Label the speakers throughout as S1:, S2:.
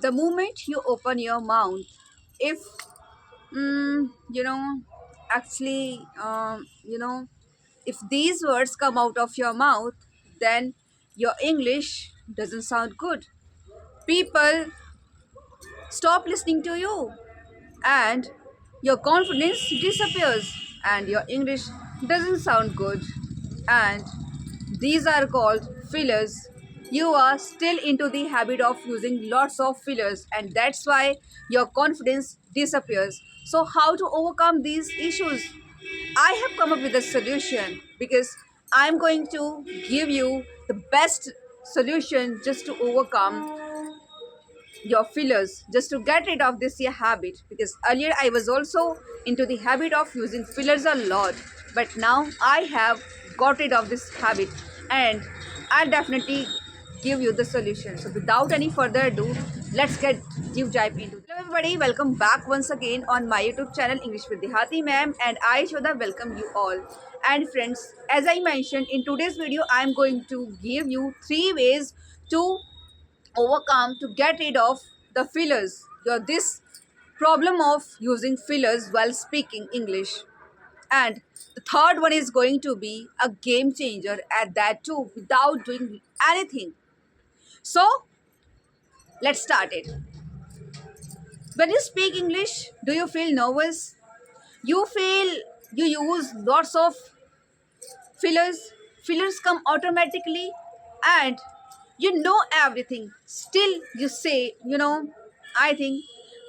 S1: The moment you open your mouth, if mm, you know actually if these words come out of your mouth, then your English doesn't sound good. People stop listening to you, and your confidence disappears, and your English doesn't sound good. And these are called fillers. You are still into the habit of using lots of fillers, and that's why your confidence disappears. So, how to overcome these issues? I have come up with a solution because I'm going to give you the best solution just to overcome your fillers, just to get rid of this habit, because earlier I was also into the habit of using fillers a lot, but now I have got rid of this habit, and I'll definitely give you the solution. So without any further ado, let's get deep dive into it. Hello everybody, welcome back once again on my YouTube channel English with Dehati ma'am, and I Shoda welcome you all. And friends, as I mentioned in today's video, I'm going to give you 3 ways to overcome, to get rid of the fillers, your this problem of using fillers while speaking English. And the third one is going to be a game changer at that too, without doing anything. So let's start it. When you speak English, do you feel nervous? You feel you use lots of fillers come automatically, and you know everything, still you say, I think,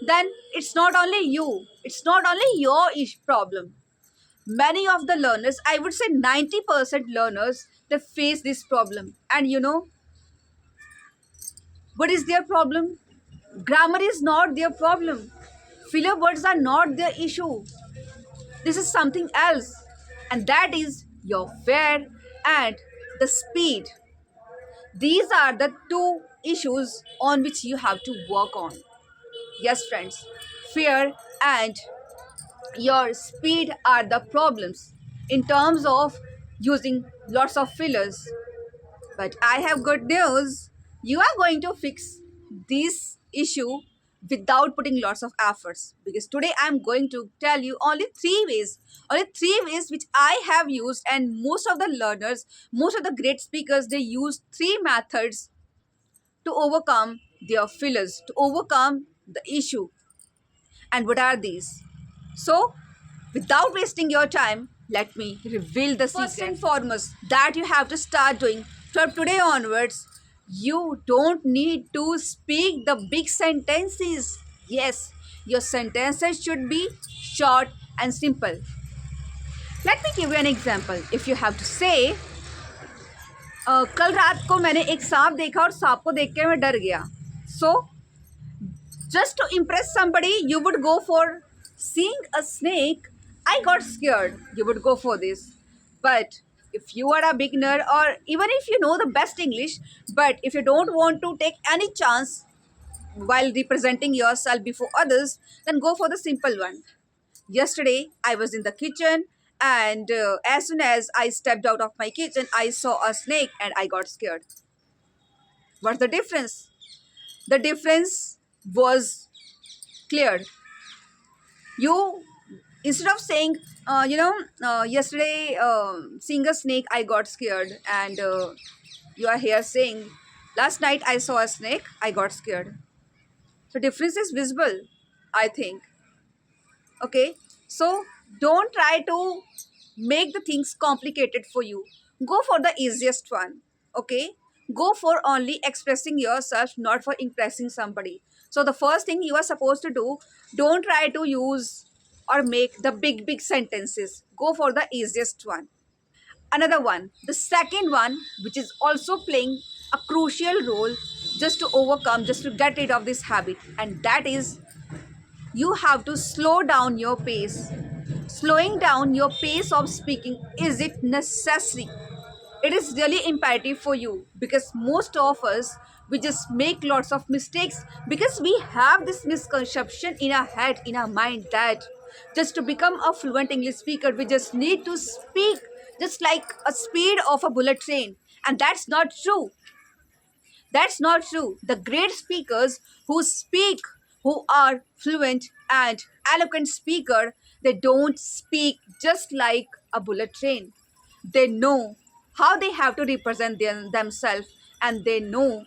S1: then it's not only you, it's not only your problem. Many of the learners, I would say 90% learners, they face this problem. And what is their problem? Grammar is not their problem, filler words are not their issue. This is something else, and that is your fear and the speed. These are the two issues on which you have to work on. Yes, friends, fear and your speed are the problems in terms of using lots of fillers. But I have good news. You are going to fix this issue without putting lots of efforts, because today I'm going to tell you only three ways which I have used, and most of the learners, most of the great speakers, they use three methods to overcome their fillers, to overcome the issue. And what are these? So, without wasting your time, let me reveal the secret. First and foremost, that you have to start doing from today onwards, you don't need to speak the big sentences. Yes, your sentences should be short and simple. Let me give you an example. If you have to say, कल रात को मैंने एक सांप देखा और सांप को देख के मैं डर गया. So, just to impress somebody, you would go for seeing a snake. I got scared. You would go for this. But if you are a beginner, or even if you know the best English, but if you don't want to take any chance while representing yourself before others, then go for the simple one. Yesterday, I was in the kitchen, and as soon as I stepped out of my kitchen, I saw a snake and I got scared. What's the difference? The difference was clear. You, instead of saying, yesterday seeing a snake I got scared, and you are here saying, last night I saw a snake, I got scared. The difference is visible, I think. Okay, so don't try to make the things complicated for you. Go for the easiest one. Okay, go for only expressing yourself, not for impressing somebody. So the first thing you are supposed to do, don't try to use or make the big sentences. Go for the easiest one. Another one, the second one, which is also playing a crucial role just to overcome, just to get rid of this habit, and that is, you have to slow down your pace. Slowing down your pace of speaking, is it necessary? It is really imperative for you, because most of us, we just make lots of mistakes because we have this misconception in our head, in our mind, that just to become a fluent English speaker, we just need to speak just like a speed of a bullet train, and that's not true. That's not true. The great speakers who speak, who are fluent and eloquent speaker, they don't speak just like a bullet train. They know how they have to represent themselves, and they know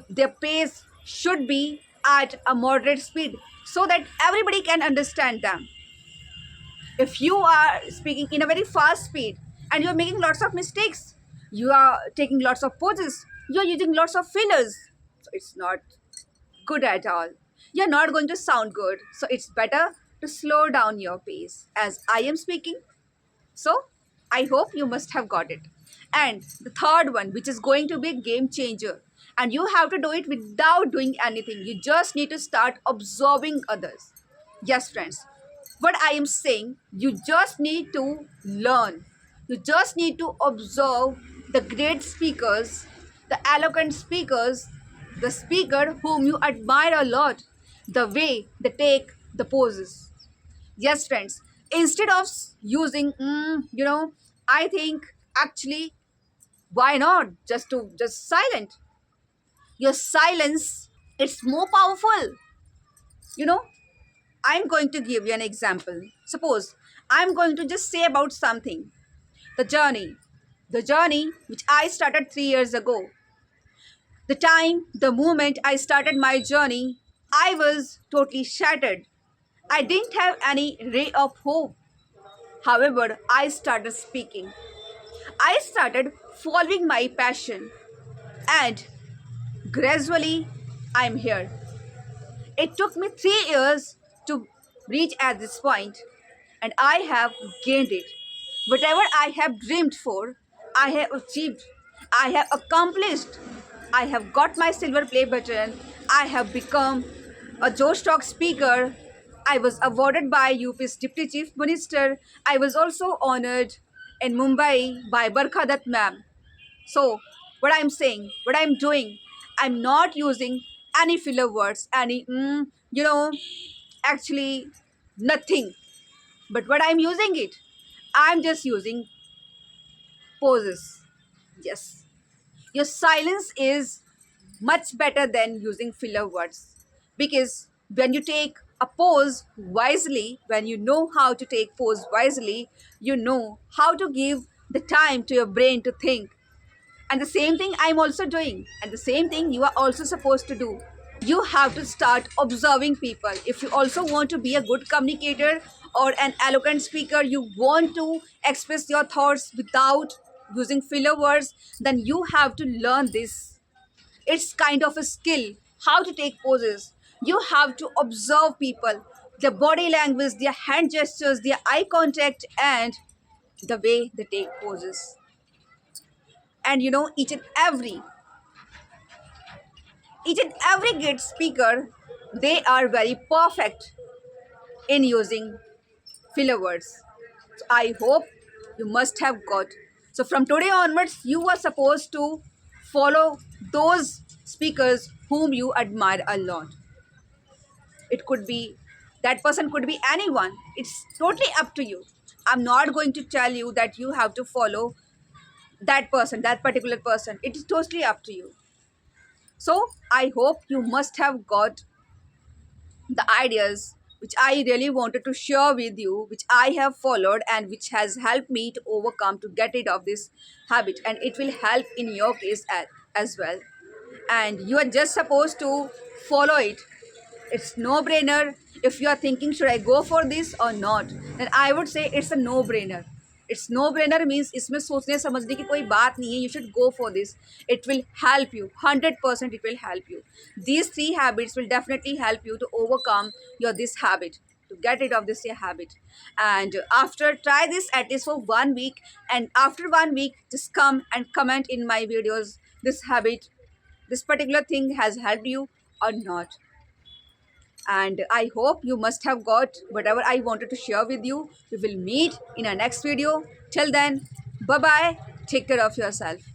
S1: their pace should be at a moderate speed so that everybody can understand them. If you are speaking in a very fast speed and you're making lots of mistakes, you are taking lots of pauses, you're using lots of fillers, so it's not good at all. You're not going to sound good, so it's better to slow down your pace as I am speaking. So I hope you must have got it. And the third one, which is going to be a game changer, and you have to do it without doing anything. You just need to start observing others. Yes, friends. What I am saying, you just need to learn. You just need to observe the great speakers, the eloquent speakers, the speaker whom you admire a lot, the way they take the poses. Yes, friends. Instead of using, I think actually, why not just silent? Your silence, it's more powerful. You know, I'm going to give you an example. Suppose I'm going to just say about something, the journey, the journey which I started 3 years ago. The moment I started my journey, I was totally shattered. I didn't have any ray of hope. However, I started speaking. I started following my passion, and gradually I'm here. It took me 3 years to reach at this point, and I have gained it. Whatever I have dreamed for, I have achieved. I have accomplished. I have got my silver play button. I have become a Josh Talk speaker. I was awarded by UP's Deputy Chief Minister. I was also honored in Mumbai by Barkha Dutt ma'am. So, what I'm saying, what I'm doing, I'm not using any filler words, any, actually nothing. But what I'm using it, I'm just using poses. Yes. Your silence is much better than using filler words, because when you take a pose wisely, when you know how to take pose wisely, you know how to give the time to your brain to think. And the same thing I'm also doing, and the same thing you are also supposed to do. You have to start observing people. If you also want to be a good communicator or an eloquent speaker, you want to express your thoughts without using filler words, then you have to learn this. It's kind of a skill how to take poses. You have to observe people, their body language, their hand gestures, their eye contact, and the way they take poses. And each and every great speaker, they are very perfect in using filler words. So I hope you must have got. So from today onwards, you are supposed to follow those speakers whom you admire a lot. It could be, that person could be anyone. It's totally up to you. I'm not going to tell you that you have to follow that person, that particular person. It is totally up to you. So I hope you must have got the ideas which I really wanted to share with you, which I have followed and which has helped me to overcome, to get rid of this habit, and it will help in your case as well. And you are just supposed to follow it. It's no brainer. If you are thinking, should I go for this or not, then I would say it's a no brainer. It's no brainer means इसमें सोचने समझने की कोई बात नहीं है. You should go for this. It will help you 100%. It will help you. These three habits will definitely help you to overcome your this habit, to get rid of this habit. And after, try this at least for 1 week, and after 1 week just come and comment in my videos, this habit, this particular thing has helped you or not. And I hope you must have got whatever I wanted to share with you. We will meet in our next video. Till then, bye bye. Take care of yourself.